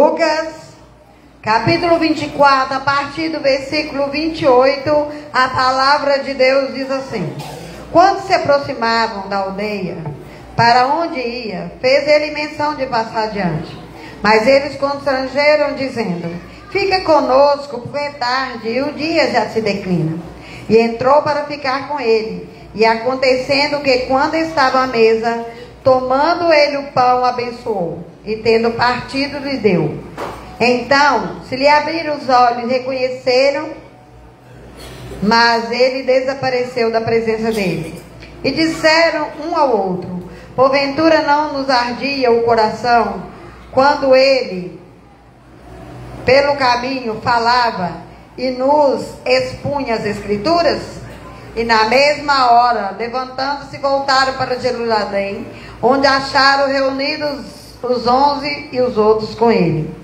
Lucas, capítulo 24, a partir do versículo 28, a palavra de Deus diz assim: quando se aproximavam da aldeia, para onde ia, fez ele menção de passar adiante. Mas eles constrangeram, dizendo: fica conosco, porque é tarde e o dia já se declina. E entrou para ficar com ele. E acontecendo que, quando estava à mesa, tomando ele o pão, abençoou, e tendo partido, lhe deu. Então se lhe abriram os olhos, reconheceram, mas ele desapareceu da presença dele. E disseram um ao outro: porventura não nos ardia o coração, quando ele pelo caminho falava e nos expunha as escrituras? E na mesma hora, levantando-se, voltaram para Jerusalém, onde acharam reunidos os 11 e os outros com ele,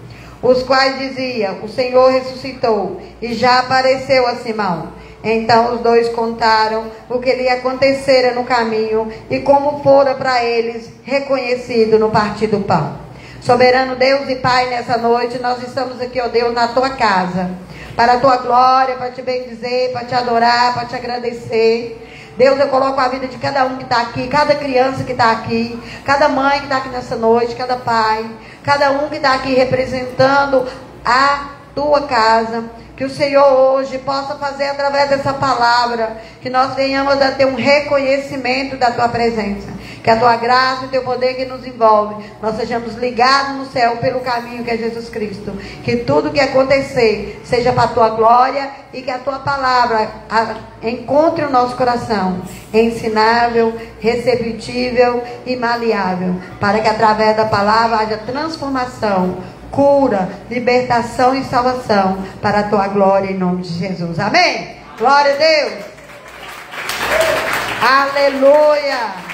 os quais diziam: o Senhor ressuscitou e já apareceu a Simão. Então os dois contaram o que lhe acontecera no caminho e como fora para eles reconhecido no partir do pão. Soberano Deus e Pai, nessa noite nós estamos aqui, ó Deus, na tua casa, para a tua glória, para te bendizer, para te adorar, para te agradecer. Deus, eu coloco a vida de cada um que está aqui, cada criança que está aqui, cada mãe que está aqui nessa noite, cada pai, cada um que está aqui representando a tua casa. Que o Senhor hoje possa fazer através dessa palavra, que nós venhamos a ter um reconhecimento da tua presença. Que a tua graça e o teu poder que nos envolve, nós sejamos ligados no céu pelo caminho que é Jesus Cristo. Que tudo que acontecer seja para a tua glória e que a tua palavra encontre o nosso coração ensinável, receptível e maleável, para que através da palavra haja transformação, cura, libertação e salvação para a tua glória, em nome de Jesus. Amém? Glória a Deus. Aleluia.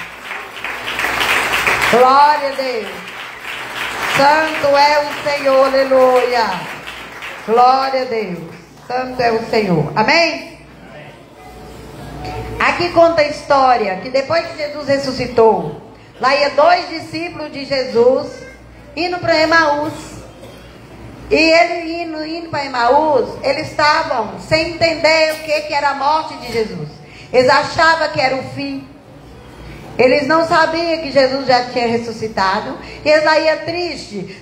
Glória a Deus. Santo é o Senhor. Aleluia. Glória a Deus. Santo é o Senhor. Amém? Aqui conta a história que depois que Jesus ressuscitou, lá ia 2 discípulos de Jesus indo para Emaús. E ele indo para Emaús, eles estavam sem entender o que era a morte de Jesus. Eles achavam que era o fim. Eles não sabiam que Jesus já tinha ressuscitado. E eles lá iam tristes.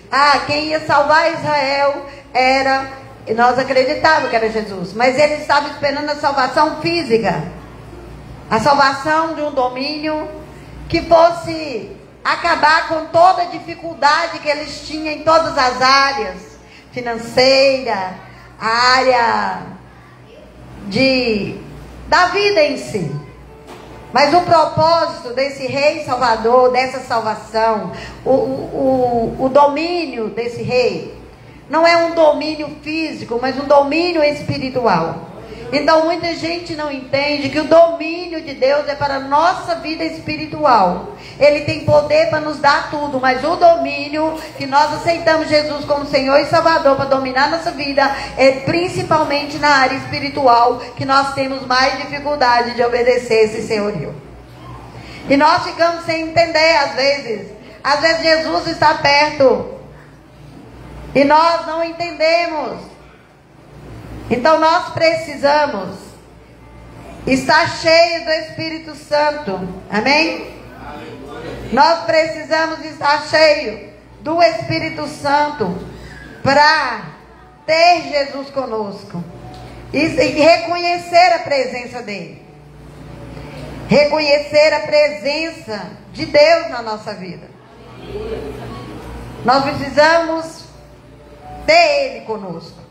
Quem ia salvar Israel era... Nós acreditávamos que era Jesus. Mas eles estavam esperando a salvação física. A salvação de um domínio que fosse acabar com toda a dificuldade que eles tinham em todas as áreas. Financeira, a área da vida em si. Mas o propósito desse rei salvador, dessa salvação, o domínio desse rei, não é um domínio físico, mas um domínio espiritual. Então muita gente não entende que o domínio de Deus é para a nossa vida espiritual. Ele tem poder para nos dar tudo, mas o domínio que nós aceitamos Jesus como Senhor e Salvador para dominar nossa vida é principalmente na área espiritual que nós temos mais dificuldade de obedecer esse senhorio. E nós ficamos sem entender às vezes. Às vezes Jesus está perto e nós não entendemos. Então nós precisamos estar cheios do Espírito Santo. Amém? Nós precisamos estar cheios do Espírito Santo para ter Jesus conosco e reconhecer a presença dele. Reconhecer a presença de Deus na nossa vida. Nós precisamos ter ele conosco,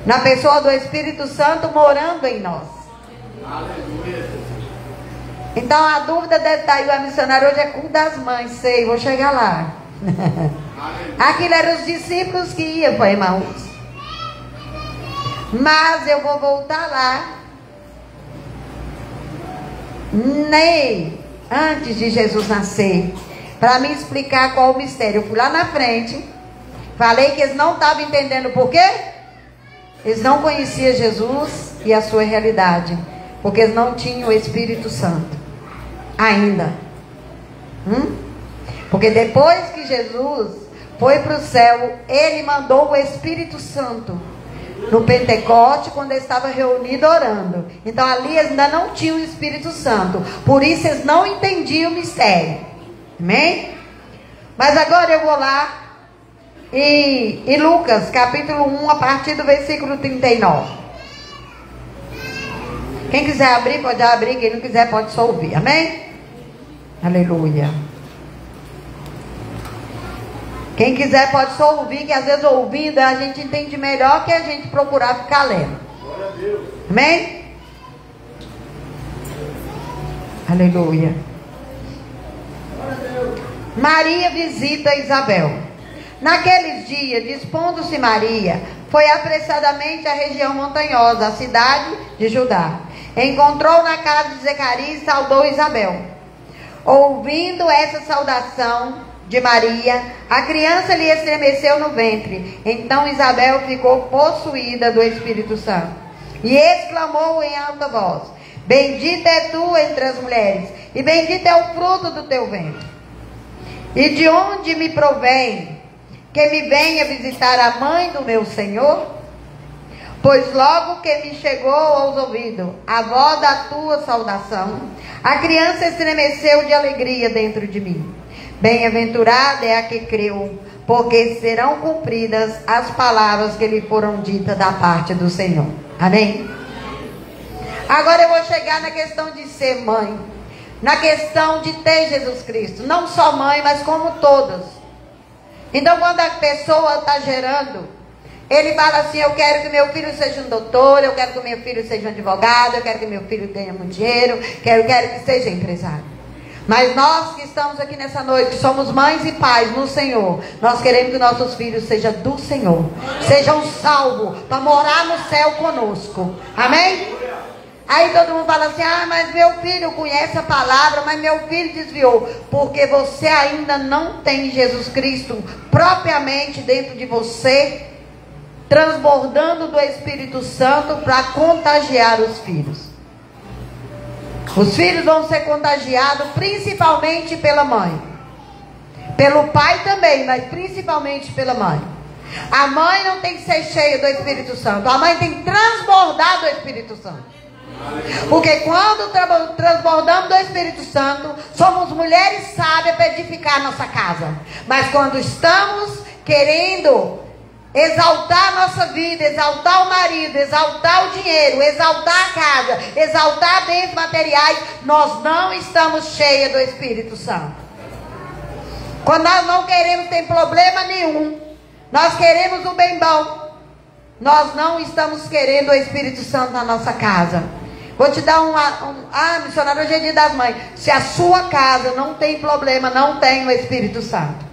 na pessoa do Espírito Santo morando em nós. Aleluia. Então a dúvida deve estar aí, o missionário hoje é culto das mães, sei, vou chegar lá. Aquilo eram os discípulos que iam para Emaús. Mas eu vou voltar lá. Nem antes de Jesus nascer, para me explicar qual o mistério. Eu fui lá na frente, falei que eles não estavam entendendo por quê. Eles não conheciam Jesus e a sua realidade, porque eles não tinham o Espírito Santo ainda. Porque depois que Jesus foi para o céu, ele mandou o Espírito Santo no Pentecoste, quando eles estavam reunidos orando. Então ali eles ainda não tinham o Espírito Santo, por isso eles não entendiam o mistério. Amém? Mas agora eu vou lá em Lucas capítulo 1, a partir do versículo 39. Quem quiser abrir, pode abrir. Quem não quiser, pode só ouvir. Amém? Aleluia. Quem quiser pode só ouvir, que às vezes ouvindo a gente entende melhor que a gente procurar ficar lendo. Glória a Deus. Amém? Aleluia. Glória a Deus. Maria visita Isabel. Naqueles dias, dispondo-se Maria, foi apressadamente à região montanhosa, a cidade de Judá. Encontrou na casa de Zacarias e saudou Isabel. Ouvindo essa saudação de Maria, a criança lhe estremeceu no ventre. Então Isabel ficou possuída do Espírito Santo e exclamou em alta voz: Bendita é tu entre as mulheres, e bendito é o fruto do teu ventre. E de onde me provém que me venha visitar a mãe do meu Senhor? Pois logo que me chegou aos ouvidos a voz da tua saudação, a criança estremeceu de alegria dentro de mim. Bem-aventurada é a que creu, porque serão cumpridas as palavras que lhe foram ditas da parte do Senhor. Amém? Agora eu vou chegar na questão de ser mãe, na questão de ter Jesus Cristo. Não só mãe, mas como todas. Então quando a pessoa está gerando, ele fala assim: eu quero que meu filho seja um doutor, eu quero que meu filho seja um advogado, eu quero que meu filho ganhe muito dinheiro, quero que seja empresário. Mas nós que estamos aqui nessa noite, somos mães e pais no Senhor, nós queremos que nossos filhos sejam do Senhor, sejam salvos para morar no céu conosco. Amém? Aí todo mundo fala assim: ah, mas meu filho conhece a palavra, mas meu filho desviou. Porque você ainda não tem Jesus Cristo propriamente dentro de você, transbordando do Espírito Santo para contagiar os filhos. Os filhos vão ser contagiados principalmente pela mãe. Pelo pai também, mas principalmente pela mãe. A mãe não tem que ser cheia do Espírito Santo. A mãe tem que transbordar do Espírito Santo. Porque quando transbordamos do Espírito Santo, somos mulheres sábias para edificar a nossa casa. Mas quando estamos querendo exaltar a nossa vida, exaltar o marido, exaltar o dinheiro, exaltar a casa, exaltar bens materiais, nós não estamos cheias do Espírito Santo. Quando nós não queremos ter problema nenhum, nós queremos o bem bom, nós não estamos querendo o Espírito Santo na nossa casa. Vou te dar missionário, hoje é dia das mães. Se a sua casa não tem problema, não tem o Espírito Santo.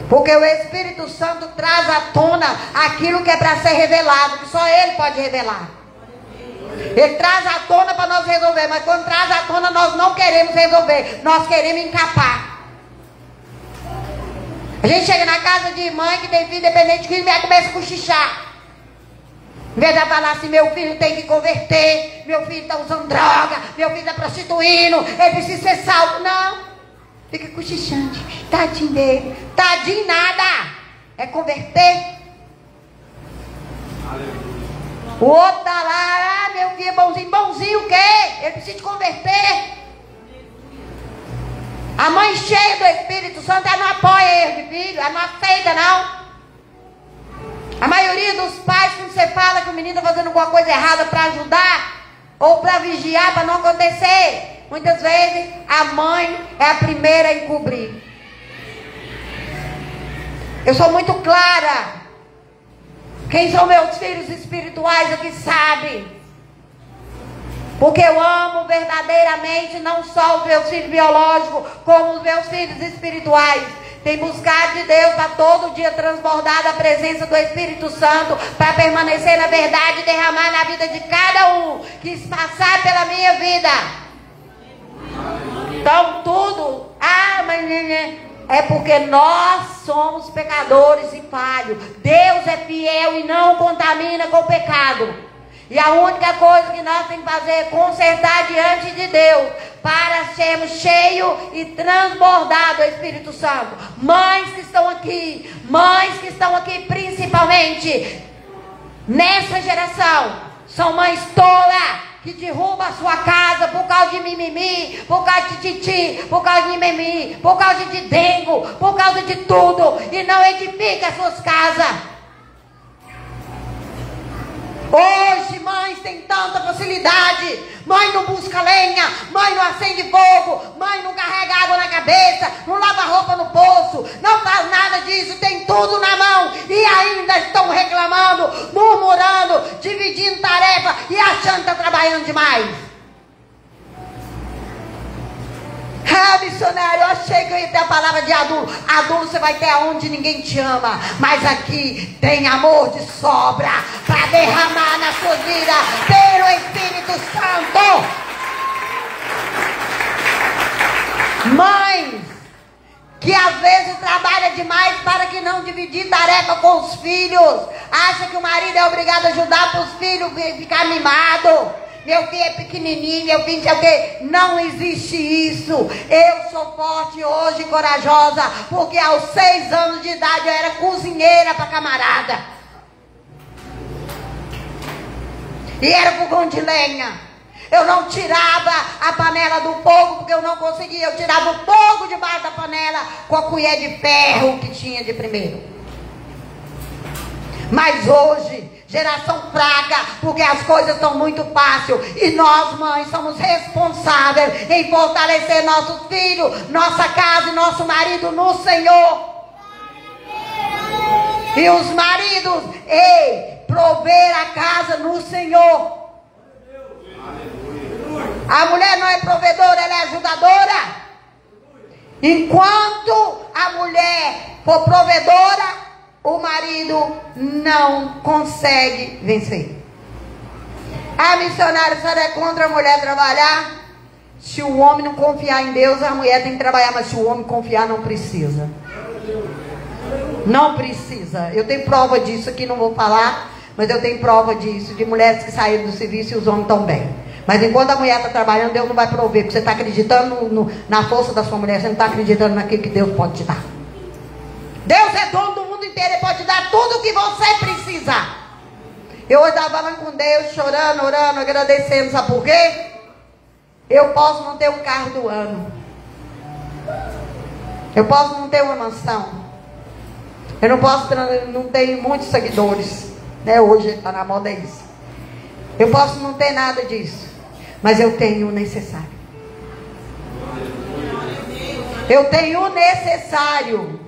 Porque o Espírito Santo traz à tona aquilo que é para ser revelado, que só Ele pode revelar. Ele traz à tona para nós resolver, mas quando traz à tona nós não queremos resolver, nós queremos encapar. A gente chega na casa de mãe que tem filho dependente de Cristo e começa a cochichar. Em vez de falar assim: meu filho tem que converter, meu filho está usando droga, meu filho está prostituindo, ele precisa ser salvo. Não. Fica cochichando, tadinho dele. Tadinho nada. É converter. O outro está lá: ah, meu filho é bonzinho. Bonzinho o quê? Ele precisa de converter. A mãe cheia do Espírito Santo, ela não apoia erro de filho, ela não aceita não. A maioria dos pais, quando você fala que o menino está fazendo alguma coisa errada para ajudar, ou para vigiar, para não acontecer, muitas vezes a mãe é a primeira a encobrir. Eu sou muito clara. Quem são meus filhos espirituais aqui sabe. Porque eu amo verdadeiramente não só os meus filhos biológicos, como os meus filhos espirituais. Tem buscado de Deus para todo dia transbordar da presença do Espírito Santo, para permanecer na verdade e derramar na vida de cada um que passar pela minha vida. Então tudo, mas é porque nós somos pecadores e falhos. Deus é fiel e não contamina com o pecado. E a única coisa que nós temos que fazer é consertar diante de Deus, para sermos cheios e transbordados do Espírito Santo. Mães que estão aqui principalmente nessa geração, são mães tolas, que derrubam a sua casa por causa de mimimi, por causa de titi, por causa de mimimi, por causa de dengo, por causa de tudo, e não edifica as suas casas. Hoje, mães têm tanta facilidade. Mãe não busca lenha, mãe não acende fogo, mãe não carrega água na cabeça, não lava roupa no poço, não faz nada disso, tem tudo na mão e ainda estão reclamando, murmurando, dividindo tarefa e achando que está trabalhando demais. Ah, missionário, eu achei que eu ia ter a palavra de adulto. Adulto você vai ter aonde ninguém te ama, mas aqui tem amor de sobra para derramar na sua vida pelo Espírito Santo. Mães que às vezes trabalha demais para que não dividir tarefa com os filhos, acha que o marido é obrigado a ajudar para os filhos ficar mimado. Meu filho é pequenininho, meu filho não sei o quê. Não existe isso. Eu sou forte hoje e corajosa, porque aos 6 anos de idade eu era cozinheira para camarada. E era fogão de lenha. Eu não tirava a panela do fogo, porque eu não conseguia. Eu tirava o fogo debaixo da panela com a colher de ferro que tinha de primeiro. Mas hoje, geração fraca, porque as coisas estão muito fáceis. E nós, mães, somos responsáveis em fortalecer nossos filhos, nossa casa e nosso marido no Senhor. E os maridos, prover a casa no Senhor. A mulher não é provedora, ela é ajudadora. Enquanto a mulher for provedora, o marido não consegue vencer. A missionária, a senhora é contra a mulher trabalhar? Se o homem não confiar em Deus, a mulher tem que trabalhar. Mas se o homem confiar, não precisa. Não precisa. Eu tenho prova disso aqui, não vou falar, mas eu tenho prova disso, de mulheres que saíram do serviço e os homens estão bem. Mas enquanto a mulher está trabalhando, Deus não vai prover, porque você está acreditando na força da sua mulher, você não está acreditando naquilo que Deus pode te dar. Deus é dono do mundo inteiro, Ele pode dar tudo o que você precisa. Eu hoje estava falando com Deus, chorando, orando, agradecendo, sabe por quê? Eu posso não ter um carro do ano. Eu posso não ter uma mansão. Eu não tenho muitos seguidores, né? Hoje está na moda isso. Eu posso não ter nada disso, mas eu tenho o necessário. Eu tenho o necessário.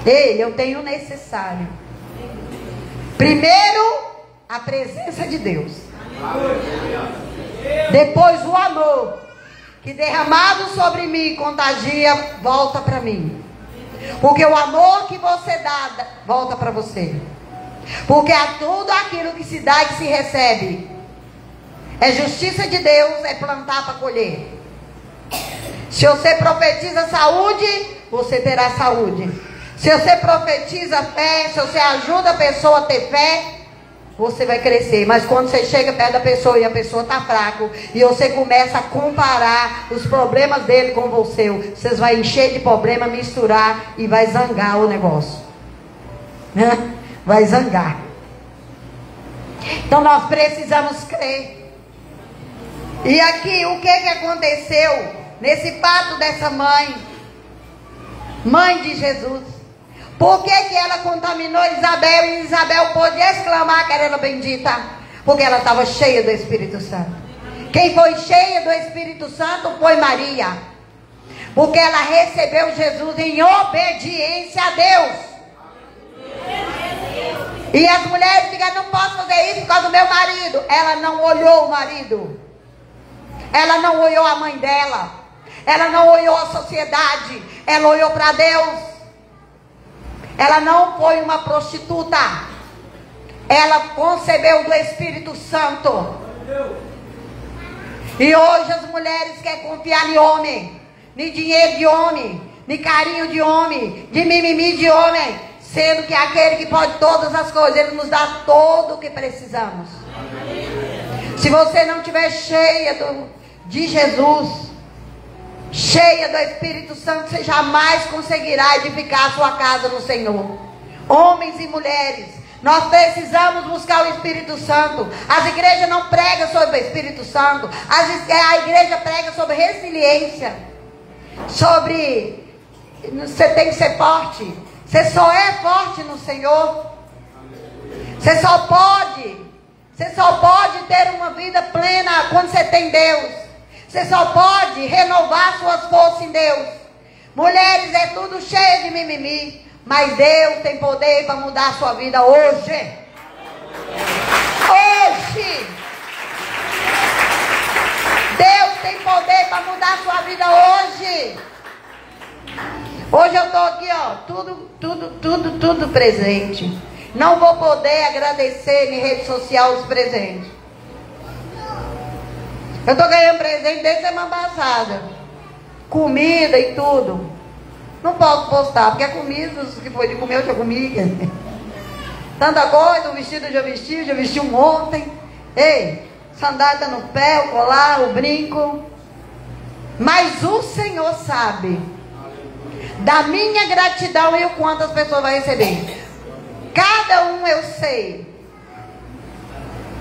Eu tenho o necessário. Primeiro, a presença de Deus. Depois o amor, que derramado sobre mim contagia, volta para mim. Porque o amor que você dá, volta para você. Porque a tudo aquilo que se dá e que se recebe é justiça de Deus, é plantar para colher. Se você profetiza saúde, você terá saúde. Se você profetiza fé, se você ajuda a pessoa a ter fé, você vai crescer. Mas quando você chega perto da pessoa e a pessoa está fraca, e você começa a comparar os problemas dele com você, vocês vão encher de problema, misturar e vai zangar o negócio. Vai zangar. Então nós precisamos crer. E aqui o que aconteceu nesse fato dessa mãe de Jesus? Por que ela contaminou Isabel e Isabel pôde exclamar que ela era bendita? Porque ela estava cheia do Espírito Santo. Quem foi cheia do Espírito Santo foi Maria. Porque ela recebeu Jesus em obediência a Deus. E as mulheres ficam, não posso fazer isso por causa do meu marido. Ela não olhou o marido. Ela não olhou a mãe dela. Ela não olhou a sociedade. Ela olhou para Deus. Ela não foi uma prostituta. Ela concebeu do Espírito Santo. E hoje as mulheres querem confiar em homem, em dinheiro de homem, em carinho de homem, de mimimi de homem. sendo que aquele que pode todas as coisas, Ele nos dá todo o que precisamos. Se você não estiver cheia de Jesus, cheia do Espírito Santo, você jamais conseguirá edificar a sua casa no Senhor. Homens e mulheres, nós precisamos buscar o Espírito Santo. As igrejas não pregam sobre o Espírito Santo. A igreja prega sobre resiliência, sobre você tem que ser forte. Você só é forte no Senhor. Você só pode ter uma vida plena quando você tem Deus. Você só pode renovar suas forças em Deus. Mulheres, é tudo cheio de mimimi, mas Deus tem poder para mudar a sua vida hoje. Hoje. Deus tem poder para mudar a sua vida hoje. Hoje eu estou aqui, ó, tudo presente. Não vou poder agradecer em rede social os presentes. Eu estou ganhando presente desde semana passada. Comida e tudo. Não posso postar, porque a comida, que foi de comer, eu já comi. Tanta coisa, o vestido eu já vesti um ontem. Ei, sandália no pé, o colar, o brinco. Mas o Senhor sabe da minha gratidão e o quanto as pessoas vão receber. Cada um eu sei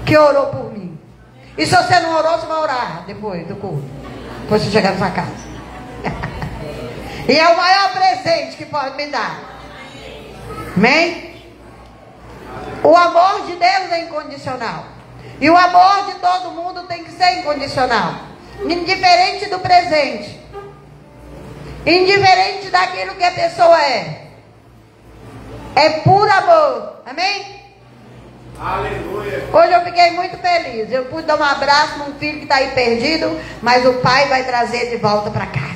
que orou por mim. E se você não orou, você vai orar depois do culto, depois você chegar na sua casa. E é o maior presente que pode me dar. Amém? O amor de Deus é incondicional. E o amor de todo mundo tem que ser incondicional. Indiferente do presente. Indiferente daquilo que a pessoa é. É puro amor. Amém? Aleluia. Hoje eu fiquei muito feliz. Eu pude dar um abraço num filho que está aí perdido, mas o pai vai trazer de volta para casa.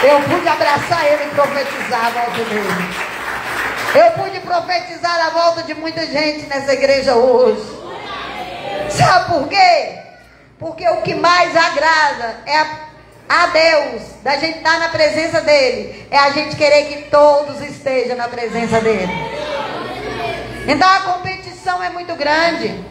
Eu pude abraçar ele e profetizar a volta dele. Eu pude profetizar a volta de muita gente nessa igreja hoje. Sabe por quê? Porque o que mais agrada é a Deus, da gente estar na presença dele, é a gente querer que todos estejam na presença dele. Então a competição é muito grande.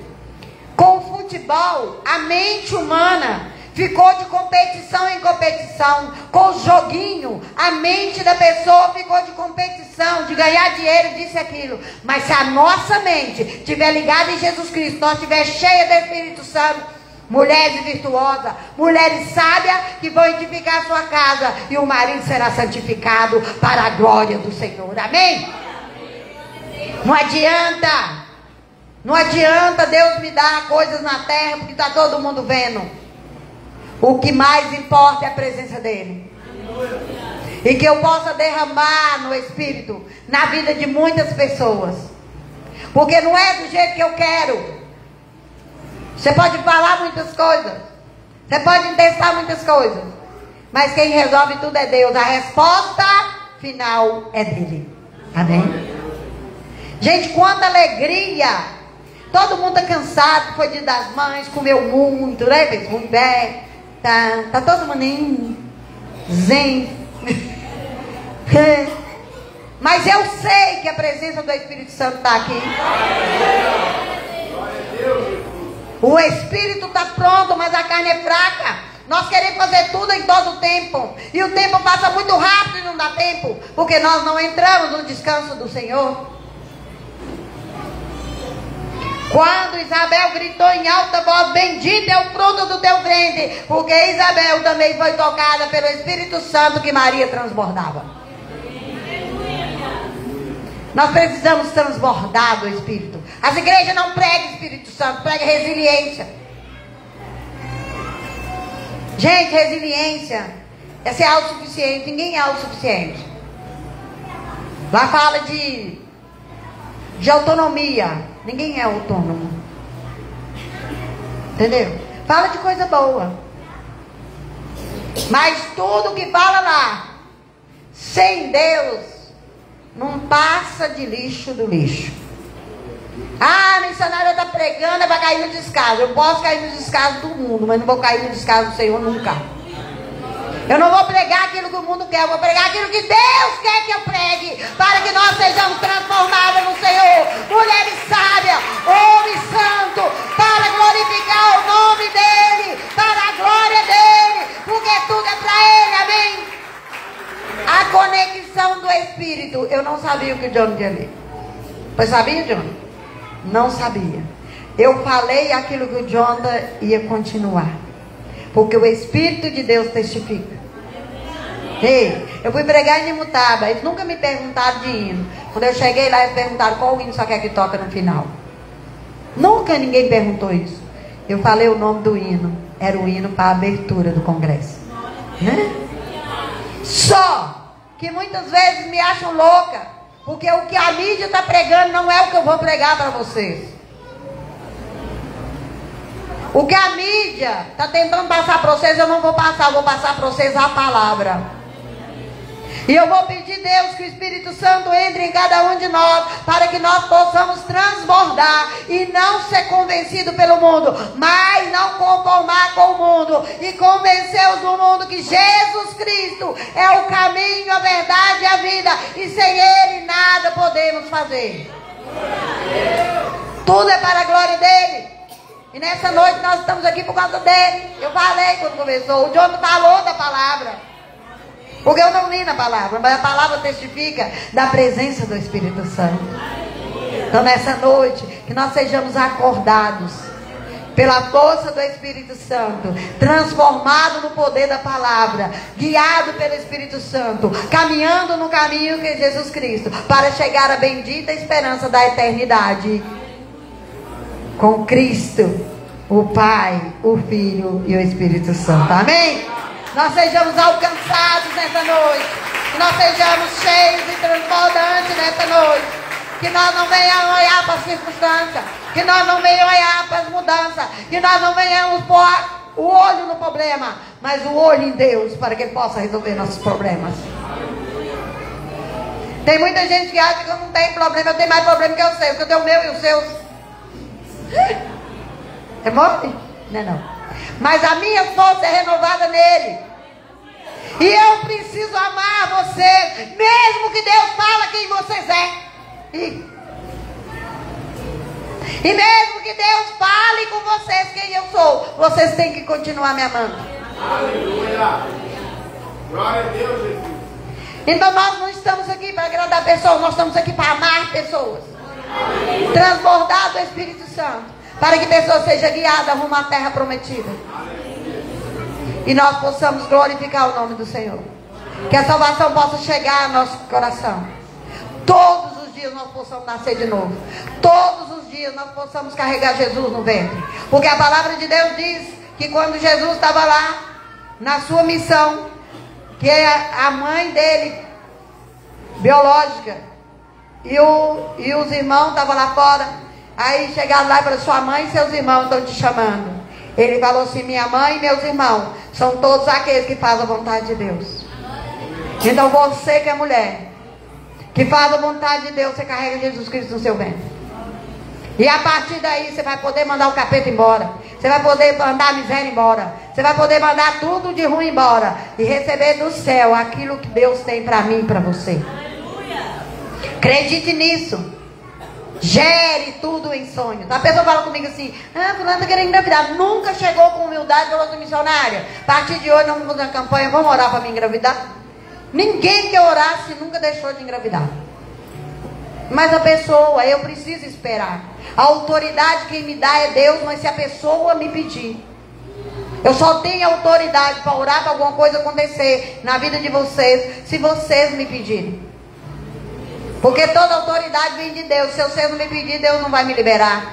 Com o futebol, a mente humana ficou de competição em competição. Com o joguinho, a mente da pessoa ficou de competição, de ganhar dinheiro, disso e aquilo. Mas se a nossa mente estiver ligada em Jesus Cristo, nós estiver cheia do Espírito Santo, mulheres virtuosas, mulheres sábias que vão edificar a sua casa, e o marido será santificado para a glória do Senhor. Amém? Não adianta. Não adianta Deus me dar coisas na terra porque está todo mundo vendo. O que mais importa é a presença dele. E que eu possa derramar no Espírito na vida de muitas pessoas. Porque não é do jeito que eu quero. Você pode falar muitas coisas. Você pode testar muitas coisas. Mas quem resolve tudo é Deus. A resposta final é dele. Amém? Gente, quanta alegria. Todo mundo está cansado. Foi dia das mães. Comeu muito, né? Fez muito bem. Tá todo mundo zen. Mas eu sei que a presença do Espírito Santo está aqui. O Espírito está pronto, mas a carne é fraca. Nós queremos fazer tudo em todo o tempo. E o tempo passa muito rápido e não dá tempo. Porque nós não entramos no descanso do Senhor. Quando Isabel gritou em alta voz: bendito é o fruto do teu ventre. Porque Isabel também foi tocada pelo Espírito Santo que Maria transbordava. Nós precisamos transbordar do Espírito. As igrejas não pregam Espírito Santo, pregam resiliência. Gente, resiliência é ser autossuficiente. Ninguém é autossuficiente. Lá fala de autonomia. Ninguém é autônomo. Entendeu? Fala de coisa boa. Mas tudo que fala lá, sem Deus, não passa de lixo do lixo. Ah, a missionária está pregando, vai cair no descaso. Eu posso cair no descaso do mundo, mas não vou cair no descaso do Senhor nunca. Eu não vou pregar aquilo que o mundo quer, eu vou pregar aquilo que Deus quer que eu pregue, para que nós sejamos transformados no Senhor. Mulheres sábias, homem santo, para glorificar o nome dEle, para a glória dEle, porque tudo é para Ele, amém? A conexão do Espírito. Eu não sabia o que o John tinha lido. Pois sabia, John? Não sabia. Eu falei aquilo que o John ia continuar, porque o Espírito de Deus testifica. Ei, eu fui pregar em Imutaba. Eles nunca me perguntaram de hino. Quando eu cheguei lá, eles perguntaram qual hino só quer que toca no final. Nunca ninguém perguntou isso. Eu falei o nome do hino. Era o hino para a abertura do congresso. Só que muitas vezes me acham louca, porque o que a mídia está pregando não é o que eu vou pregar para vocês. O que a mídia está tentando passar para vocês, eu não vou passar. Eu vou passar para vocês a palavra. E eu vou pedir, Deus, que o Espírito Santo entre em cada um de nós, para que nós possamos transbordar e não ser convencido pelo mundo, mas não conformar com o mundo e convencer-os do mundo que Jesus Cristo é o caminho, a verdade e a vida, e sem Ele nada podemos fazer. Tudo é para a glória dEle. E nessa noite nós estamos aqui por causa dEle. Eu falei quando começou, o John falou da palavra. Porque eu não li na palavra, mas a palavra testifica da presença do Espírito Santo. Então nessa noite, que nós sejamos acordados pela força do Espírito Santo, transformado no poder da palavra, guiado pelo Espírito Santo, caminhando no caminho que é Jesus Cristo, para chegar à bendita esperança da eternidade com Cristo, o Pai, o Filho e o Espírito Santo. Amém? Nós sejamos alcançados nessa noite, que nós sejamos cheios e transbordantes nessa noite, que nós não venhamos olhar para as circunstâncias, que nós não venhamos olhar para as mudanças, que nós não venhamos pôr o olho no problema, mas o olho em Deus, para que Ele possa resolver nossos problemas. Tem muita gente que acha que eu não tenho problema, eu tenho mais problema que eu sei, porque eu tenho o meu e os seus. É morte? Não é não. Mas a minha força é renovada nele. E eu preciso amar vocês, mesmo que Deus fala quem vocês é. E mesmo que Deus fale com vocês quem eu sou, vocês têm que continuar me amando. Aleluia. Glória a Deus, Jesus. Então nós não estamos aqui para agradar pessoas, nós estamos aqui para amar pessoas. Transbordar do Espírito Santo, para que pessoas sejam guiadas rumo à terra prometida. E nós possamos glorificar o nome do Senhor. Que a salvação possa chegar ao nosso coração. Todos os dias nós possamos nascer de novo. Todos os dias nós possamos carregar Jesus no ventre. Porque a palavra de Deus diz que quando Jesus estava lá, na sua missão, que a mãe dele, biológica, e os irmãos estavam lá fora. Aí chegaram lá e falaram: sua mãe e seus irmãos estão te chamando. Ele falou assim: minha mãe e meus irmãos são todos aqueles que fazem a vontade de Deus. Então você que é mulher, que faz a vontade de Deus, você carrega Jesus Cristo no seu ventre. E a partir daí você vai poder mandar o capeta embora. Você vai poder mandar a miséria embora. Você vai poder mandar tudo de ruim embora. E receber do céu aquilo que Deus tem para mim e para você. Acredite nisso. Gere tudo em sonhos. A pessoa fala comigo assim: fulano está querendo engravidar. Nunca chegou com humildade e falou assim: missionária, a partir de hoje vamos fazer uma campanha, vamos orar para me engravidar. Ninguém que orasse nunca deixou de engravidar. Mas a pessoa, eu preciso esperar. A autoridade quem me dá é Deus, mas se a pessoa me pedir, eu só tenho autoridade para orar para alguma coisa acontecer na vida de vocês, se vocês me pedirem. Porque toda autoridade vem de Deus. Se vocês não me pedir, Deus não vai me liberar.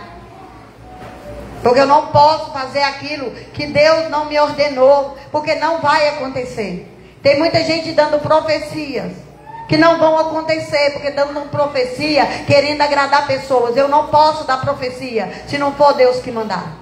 Porque eu não posso fazer aquilo que Deus não me ordenou, porque não vai acontecer. Tem muita gente dando profecias que não vão acontecer, porque dando profecia querendo agradar pessoas. Eu não posso dar profecia se não for Deus que mandar.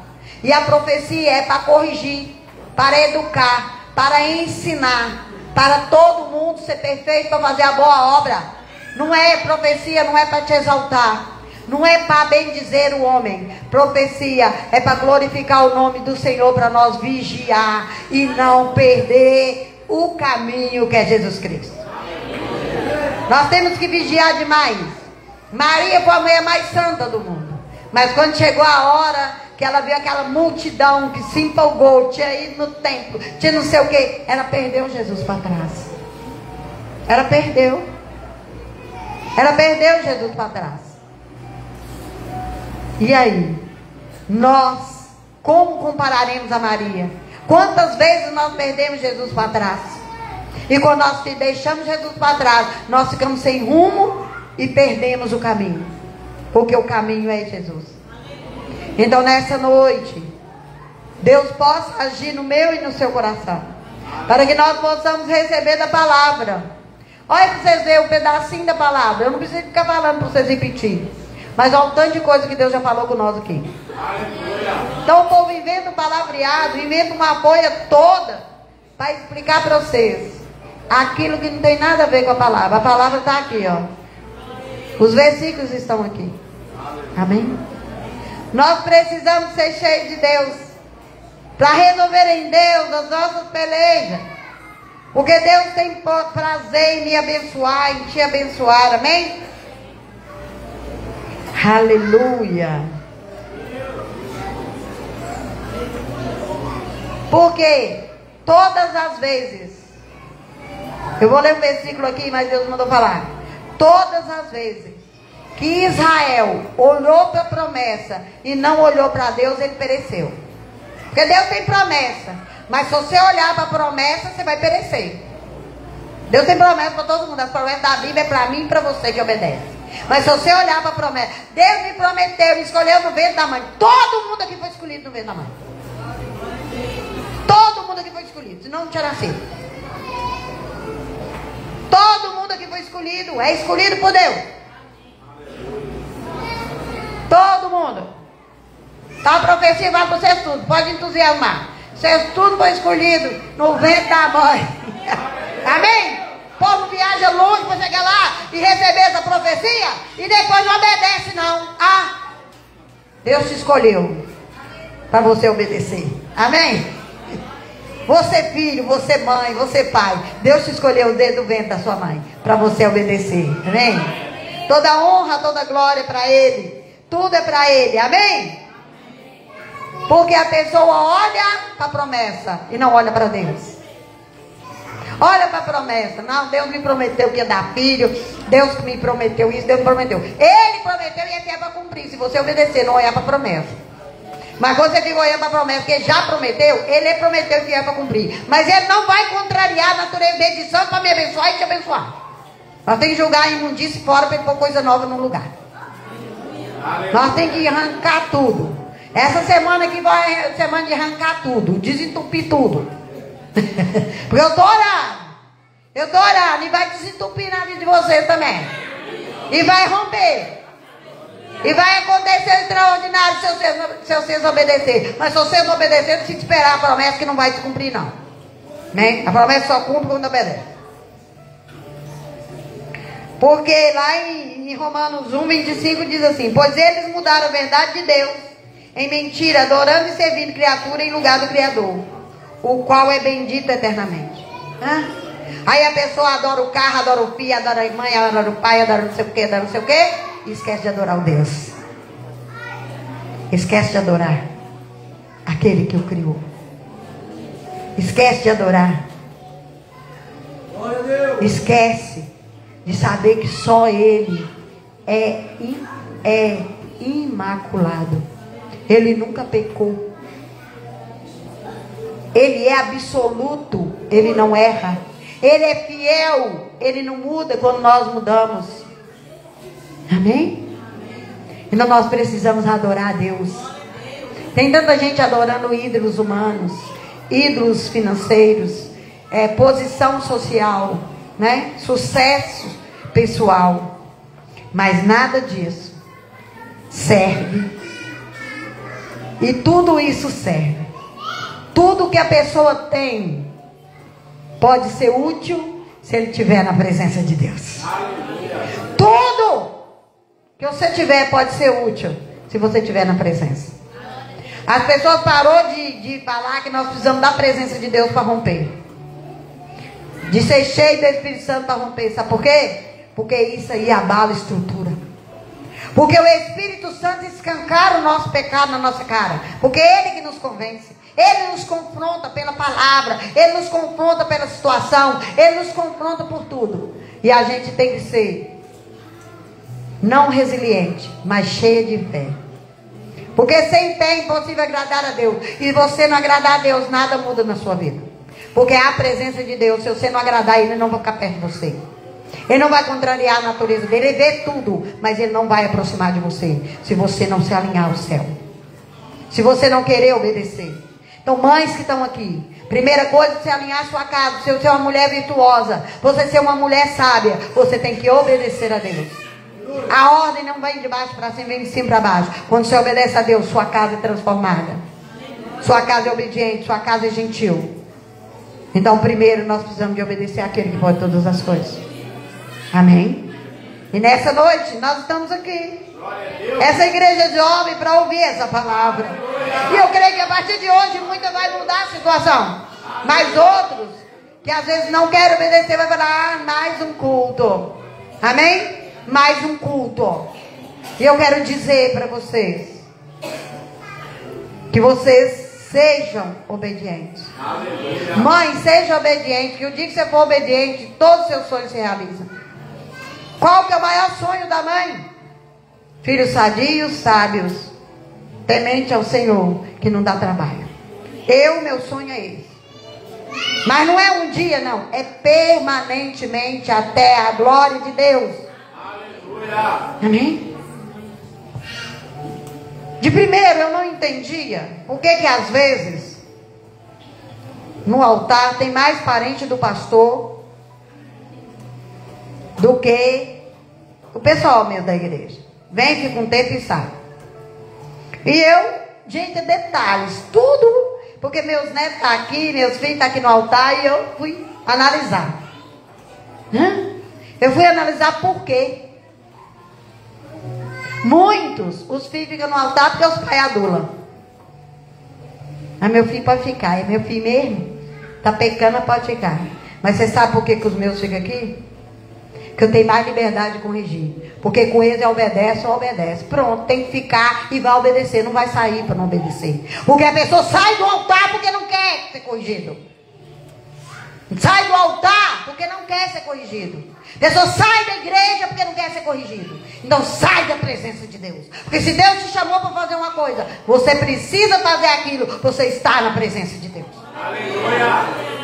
E a profecia é para corrigir, para educar, para ensinar, para todo mundo ser perfeito, para fazer a boa obra. Não é profecia, não é para te exaltar, não é para bendizer o homem. Profecia é para glorificar o nome do Senhor, para nós vigiar e não perder o caminho que é Jesus Cristo. Nós temos que vigiar demais. Maria foi a mulher mais santa do mundo. Mas quando chegou a hora que ela viu aquela multidão que se empolgou, tinha ido no templo, tinha não sei o que, ela perdeu Jesus para trás. Ela perdeu Jesus para trás. E aí, nós, como compararemos a Maria? Quantas vezes nós perdemos Jesus para trás? E quando nós deixamos Jesus para trás, nós ficamos sem rumo e perdemos o caminho. Porque o caminho é Jesus. Então nessa noite, Deus possa agir no meu e no seu coração, para que nós possamos receber da palavra. Olha para vocês verem um pedacinho da palavra. Eu não preciso ficar falando para vocês repetirem, mas olha o tanto de coisa que Deus já falou com nós aqui. Então o povo inventa um palavreado, inventa uma folha toda para explicar para vocês aquilo que não tem nada a ver com a palavra. A palavra está aqui, ó. Os versículos estão aqui. Amém? Nós precisamos ser cheios de Deus para resolver em Deus as nossas pelejas, porque Deus tem prazer em me abençoar, em te abençoar. Amém? Aleluia. Porque todas as vezes, eu vou ler um versículo aqui, mas Deus mandou falar. Todas as vezes que Israel olhou para a promessa e não olhou para Deus, ele pereceu. Porque Deus tem promessa, mas se você olhar para a promessa, você vai perecer. Deus tem promessa para todo mundo. As promessas da Bíblia é para mim e para você que obedece. Mas se você olhar para a promessa, Deus me prometeu, me escolheu no ventre da mãe. Todo mundo aqui foi escolhido no ventre da mãe. Todo mundo aqui foi escolhido, senão não tinha nascido. Todo mundo aqui foi escolhido, é escolhido por Deus. Todo mundo. Tá, a profecia vai para vocês tudo, pode entusiasmar. Vocês tudo foi escolhido no ventre da mãe. Amém? O povo viaja longe para chegar lá e receber essa profecia e depois não obedece não. Ah, Deus te escolheu para você obedecer. Amém? Você filho, você mãe, você pai, Deus te escolheu desde o ventre da sua mãe para você obedecer. Amém? Toda honra, toda glória é para Ele. Tudo é para Ele. Amém? Porque a pessoa olha para a promessa e não olha para Deus. Olha para a promessa. Não, Deus me prometeu que ia dar filho. Deus me prometeu isso, Deus me prometeu. Ele prometeu e é fiel para cumprir. Se você obedecer, não olhar para a promessa. Mas quando você fica olhando para a promessa que Ele já prometeu, Ele prometeu que é para cumprir. Mas Ele não vai contrariar a natureza dele de santo para me abençoar e te abençoar. Nós temos que julgar a imundície fora para ele pôr coisa nova no lugar. Nós temos que arrancar tudo. Essa semana aqui vai ser semana de arrancar tudo, desentupir tudo. Porque eu estou orando. Eu estou orando e vai desentupir na vida de vocês também. E vai romper. E vai acontecer extraordinário se vocês obedecerem. Mas se vocês não obedecerem, não precisa esperar a promessa que não vai se cumprir não. Né? A promessa só cumpre quando obedece. Porque lá em Romanos 1:25 diz assim: pois eles mudaram a verdade de Deus em mentira, adorando e servindo criatura em lugar do Criador, o qual é bendito eternamente. Aí a pessoa adora o carro, adora o filho, adora a mãe, adora o pai, adora não sei o que, adora não sei o que, e esquece de adorar o Deus. Esquece de adorar aquele que o criou. Esquece de adorar. Esquece de saber que só Ele é imaculado. Ele nunca pecou. Ele é absoluto. Ele não erra. Ele é fiel. Ele não muda quando nós mudamos. Amém? Então nós precisamos adorar a Deus. Tem tanta gente adorando ídolos humanos, ídolos financeiros, posição social, né? Sucesso pessoal. Mas nada disso serve. E tudo isso serve. Tudo que a pessoa tem pode ser útil se ele estiver na presença de Deus. Tudo que você tiver pode ser útil se você estiver na presença. As pessoas parou de falar que nós precisamos da presença de Deus para romper. De ser cheio do Espírito Santo para romper. Sabe por quê? Porque isso aí abala a estrutura. Porque o Espírito Santo escancara o nosso pecado na nossa cara. Porque é Ele que nos convence. Ele nos confronta pela palavra. Ele nos confronta pela situação. Ele nos confronta por tudo. E a gente tem que ser não resiliente, mas cheia de fé. Porque sem fé é impossível agradar a Deus. E você não agradar a Deus, nada muda na sua vida. Porque é a presença de Deus. Se você não agradar Ele, não vai ficar perto de você. Ele não vai contrariar a natureza dele. Ele vê tudo, mas Ele não vai aproximar de você, se você não se alinhar ao céu, se você não querer obedecer. Então, mães que estão aqui, primeira coisa, você alinhar a sua casa. Se você é uma mulher virtuosa, você ser uma mulher sábia, você tem que obedecer a Deus. A ordem não vem de baixo para cima, vem de cima para baixo. Quando você obedece a Deus, sua casa é transformada. Sua casa é obediente, sua casa é gentil. Então, primeiro, nós precisamos de obedecer àquele que pode todas as coisas. Amém? E nessa noite, nós estamos aqui. Essa igreja é jovem para ouvir essa palavra. E eu creio que a partir de hoje, muita vai mudar a situação. Mas outros, que às vezes não querem obedecer, vai falar, mais um culto. Amém? Mais um culto. E eu quero dizer para vocês, que vocês sejam obedientes. Aleluia. Mãe, seja obediente, que o dia que você for obediente, todos os seus sonhos se realizam. Qual que é o maior sonho da mãe? Filhos sadios, sábios, temente ao Senhor, que não dá trabalho. Meu sonho é esse. Mas não é um dia, não. É permanentemente até a glória de Deus. Aleluia. Amém? De primeiro eu não entendia por que às vezes no altar tem mais parente do pastor do que o pessoal mesmo da igreja. Vem, fica um tempo e sai. E eu, gente, detalhes, tudo, porque meus netos estão aqui, meus filhos estão aqui no altar, e eu fui analisar. Eu fui analisar por quê. Muitos, os filhos ficam no altar porque os pais adulam. Mas meu filho pode ficar, é meu filho mesmo. Está pecando, pode ficar. Mas você sabe por que os meus ficam aqui? Que eu tenho mais liberdade de corrigir. Porque com eles obedece ou obedece. Pronto, tem que ficar e vai obedecer. Não vai sair para não obedecer. Porque a pessoa sai do altar porque não quer ser corrigido. Sai do altar porque não quer ser corrigido. A pessoa sai da igreja porque não quer ser corrigido. Então sai da presença de Deus. Porque se Deus te chamou para fazer uma coisa, você precisa fazer aquilo. Você está na presença de Deus. Aleluia.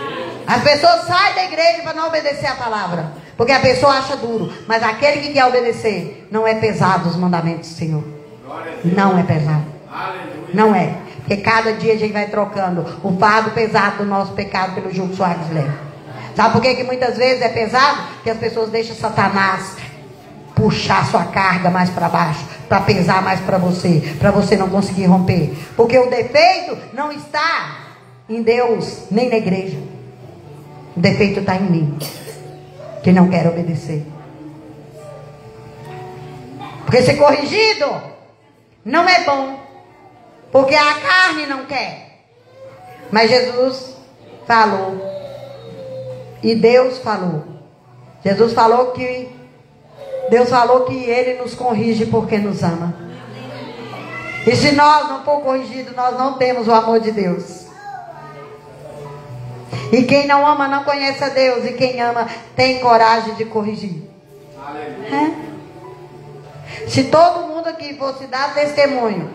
As pessoas saem da igreja para não obedecer a palavra, porque a pessoa acha duro. Mas aquele que quer obedecer, não é pesado os mandamentos do Senhor. Não é pesado. Não é. Porque cada dia a gente vai trocando o fardo pesado do nosso pecado pelo jugo suave leve. Sabe por que muitas vezes é pesado? Porque as pessoas deixam Satanás puxar sua carga mais para baixo, para pesar mais para você não conseguir romper. Porque o defeito não está em Deus, nem na igreja. O defeito está em mim, que não quero obedecer. Porque ser corrigido não é bom, porque a carne não quer. Mas Jesus falou, e Deus falou. Jesus falou que Deus falou que Ele nos corrige porque nos ama. E se nós não for corrigidos, nós não temos o amor de Deus. E quem não ama não conhece a Deus. E quem ama tem coragem de corrigir. Se todo mundo aqui fosse dar testemunho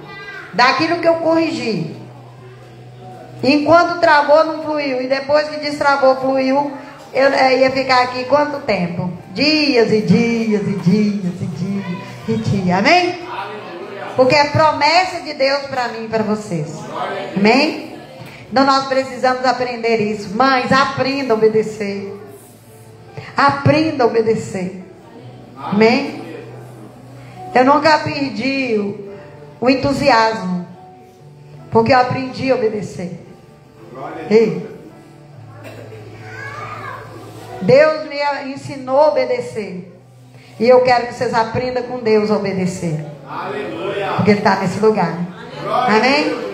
daquilo que eu corrigi, enquanto travou não fluiu, e depois que destravou fluiu, eu ia ficar aqui quanto tempo? Dias e dias e dias e dias e dias. Amém? Porque é promessa de Deus para mim e para vocês. Amém? Então nós precisamos aprender isso. Mães, aprenda a obedecer. Aprenda a obedecer. Amém? Eu nunca perdi o entusiasmo, porque eu aprendi a obedecer. Ei. Deus me ensinou a obedecer. E eu quero que vocês aprendam com Deus a obedecer. Aleluia. Porque Ele está nesse lugar. Amém?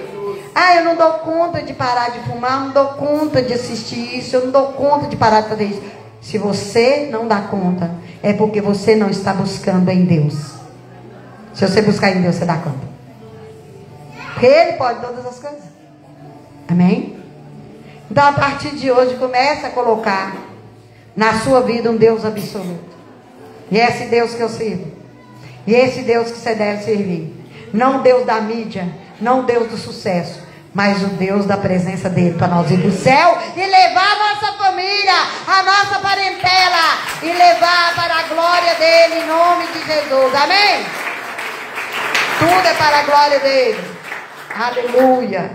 Ah, eu não dou conta de parar de fumar, eu não dou conta de assistir isso, eu não dou conta de parar de fazer isso. Se você não dá conta, é porque você não está buscando em Deus. Se você buscar em Deus, você dá conta. Porque Ele pode todas as coisas. Amém? Então, a partir de hoje, comece a colocar na sua vida um Deus absoluto. E é esse Deus que eu sirvo. E é esse Deus que você deve servir. Não o Deus da mídia, não o Deus do sucesso, mas o Deus da presença dele para nós ir para o céu e levar a nossa família, a nossa parentela e levar para a glória dele em nome de Jesus. Amém? Tudo é para a glória dele. Aleluia.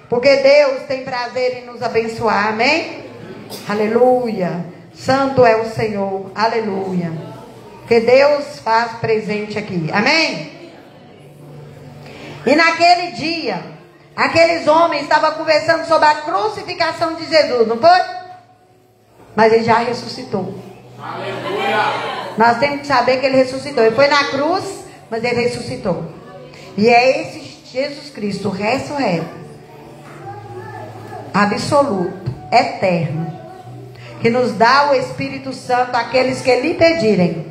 Porque Deus tem prazer em nos abençoar. Amém? Aleluia. Santo é o Senhor. Aleluia. Porque Deus faz presente aqui. Amém? E naquele dia, aqueles homens estavam conversando sobre a crucificação de Jesus, não foi? Mas ele já ressuscitou. Aleluia. Nós temos que saber que ele ressuscitou. Ele foi na cruz, mas ele ressuscitou. E é esse Jesus Cristo ressurreto, absoluto, eterno, que nos dá o Espírito Santo àqueles que lhe pedirem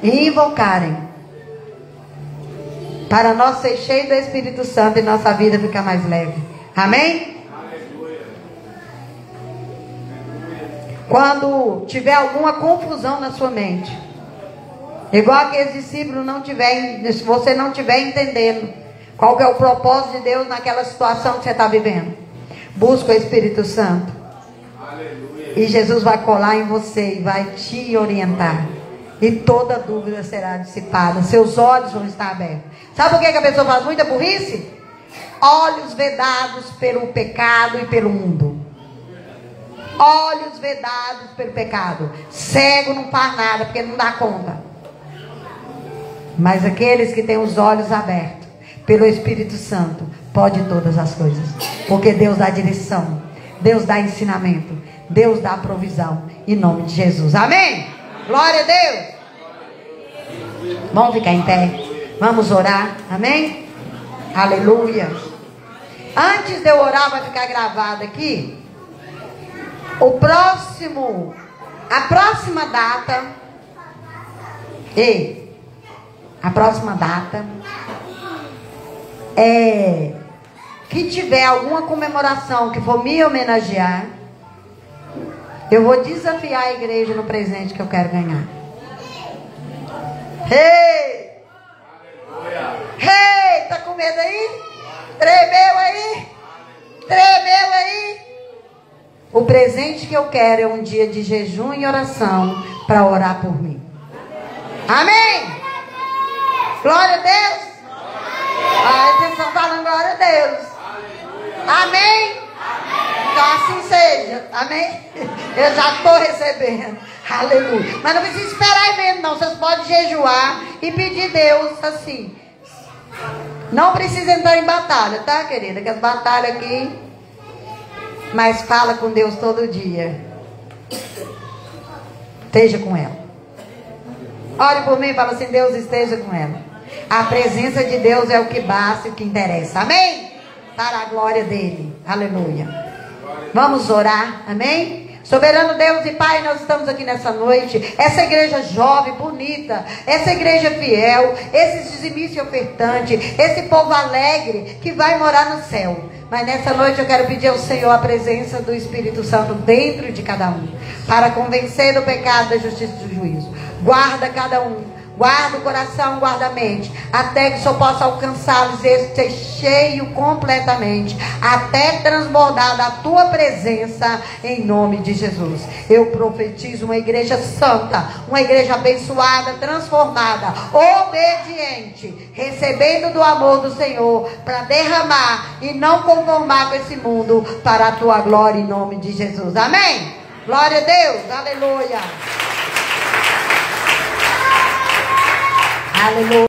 e invocarem, para nós ser cheios do Espírito Santo e nossa vida ficar mais leve. Amém? Quando tiver alguma confusão na sua mente, igual aqueles discípulos se você não estiver entendendo qual que é o propósito de Deus naquela situação que você está vivendo, busca o Espírito Santo. Aleluia. E Jesus vai colar em você e vai te orientar. E toda dúvida será dissipada. Seus olhos vão estar abertos. Sabe por que a pessoa faz muita burrice? Olhos vedados pelo pecado e pelo mundo. Olhos vedados pelo pecado. Cego não faz nada porque não dá conta. Mas aqueles que têm os olhos abertos pelo Espírito Santo, pode todas as coisas. Porque Deus dá direção, Deus dá ensinamento, Deus dá provisão, em nome de Jesus. Amém? Glória a Deus. Vamos ficar em pé, vamos orar. Amém? Aleluia. Antes de eu orar, vai ficar gravado aqui a próxima data. A próxima data que tiver alguma comemoração que for me homenagear, eu vou desafiar a igreja no presente que eu quero ganhar. Tá com medo aí? Tremeu aí? Tremeu aí? O presente que eu quero é um dia de jejum e oração para orar por mim. Amém? Glória a Deus. Vocês estão falando glória a Deus. Amém? Então assim seja. Amém? Eu já estou recebendo. Aleluia. Mas não precisa esperar evento não. Vocês podem jejuar e pedir Deus assim. Não precisa entrar em batalha, tá, querida? Que as batalhas aqui. Mas fala com Deus todo dia. Esteja com ela. Ore por mim e fala assim: Deus esteja com ela. A presença de Deus é o que basta e o que interessa. Amém? Para a glória dele. Aleluia. Vamos orar. Amém? Soberano Deus e Pai, nós estamos aqui nessa noite. Essa igreja jovem, bonita. Essa igreja fiel. Esse dizimista e ofertante. Esse povo alegre que vai morar no céu. Mas nessa noite eu quero pedir ao Senhor a presença do Espírito Santo dentro de cada um. Para convencer do pecado, da justiça e do juízo. Guarda cada um. Guarda o coração, guarda a mente, até que só possa alcançá-los e ser cheio completamente, até transbordar da tua presença, em nome de Jesus. Eu profetizo uma igreja santa, uma igreja abençoada, transformada, obediente, recebendo do amor do Senhor, para derramar e não conformar com esse mundo, para a tua glória, em nome de Jesus. Amém? Glória a Deus, aleluia. Aleluia.